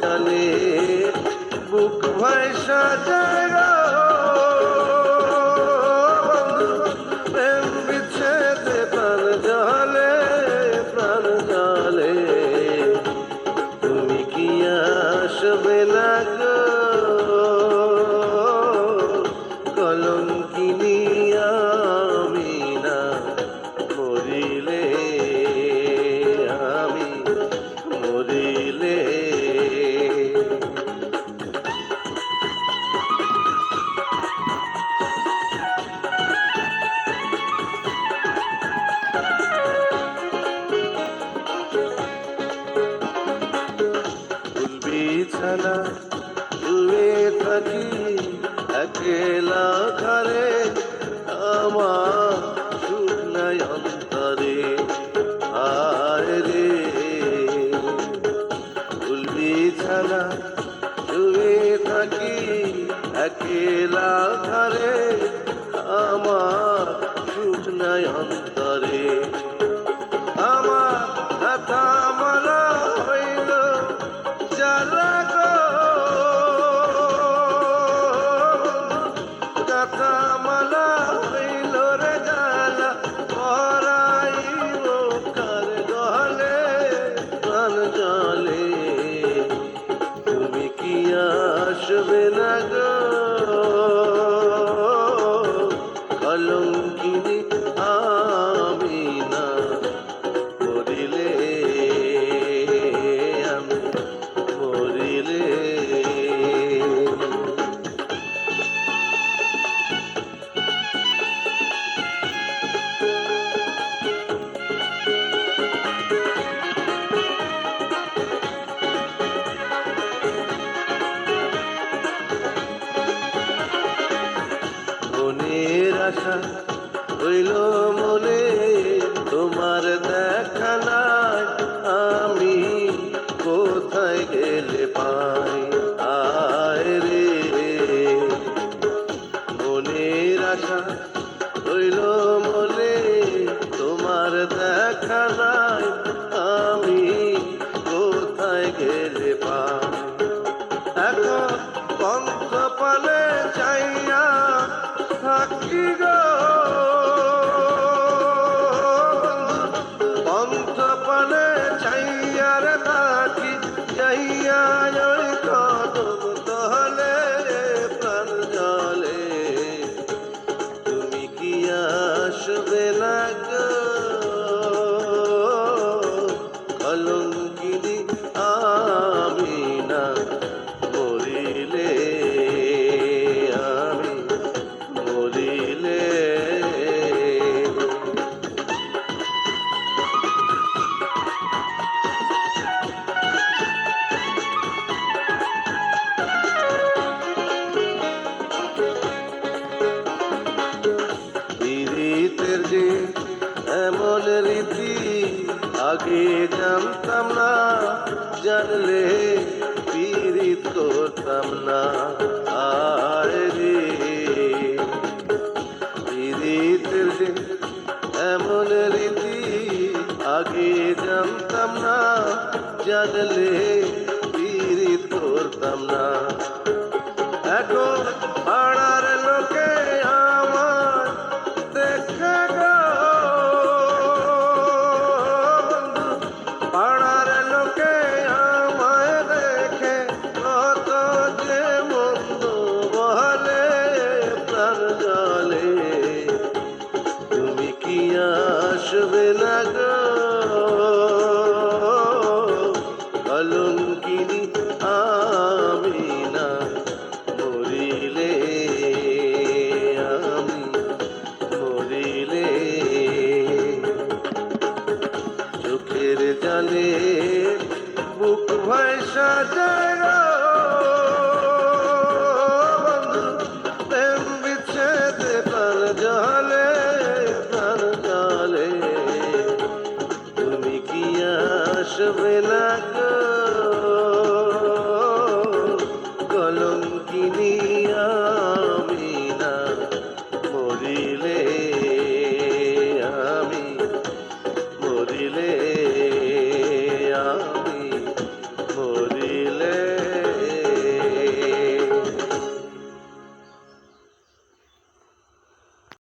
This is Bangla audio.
জালে বুক ভাইসা যায় গো প্রেম বিচ্ছেদে প্রাণ জলে প্রাণ জলে তুমি কি আসবে না গো কলঙ্কিনী আমি না মরিলে আমি মরিলে বিছানা শুয়ে থাকি একলা ঘরে আমার সুখ নাই অন্তরে আয় রে বিছানা শুয়ে থাকি একলা ঘরে আমার সুখ নাই অন্তরে আমার ব্যথা মারা হইল জ্বালা গো ব্যথা মালা হইল রে জ্বালা পরাইব কার গলে প্রাণ জলে তুমি কি আসবে না গো কলঙ্কিনী আমি না মরিলে আমি মরিলে মনের আশা হইল মনে তোমার দেখা নাই আমি কোথায় গেলে পাই আয় রে মনের আশা হইল মনে তোমার দেখা নাই আমি কোথায় গেলে পাই এখন পন্থ পালে চাইয়া থাকি গো পন্থ পালে চাইয়ার থাকি যাইয়া ওই কদম তলে প্রাণ জলে তুমি কি আসবে না গো কলঙ্কিনী আমি না মরিলে আমি মরিলে পীড়িতের যে এমন রীতি আগে জানতাম না জানলে পীড়িত করতাম না আয় রে পীড়িতের যে এমন রীতি আগে জানতাম না জানলে পীড়িত করতাম না এখন পাড়ার লোকে আমার দেখে গো পাড়ার লোকে আমায় দেখে কত যে মন্দ বলে প্রাণ জলে তুমি কি আসবে না গো কলঙ্কিনী আমি না মরিলে আমি মরিলে চোখের জালে বুক ভাইসা যায়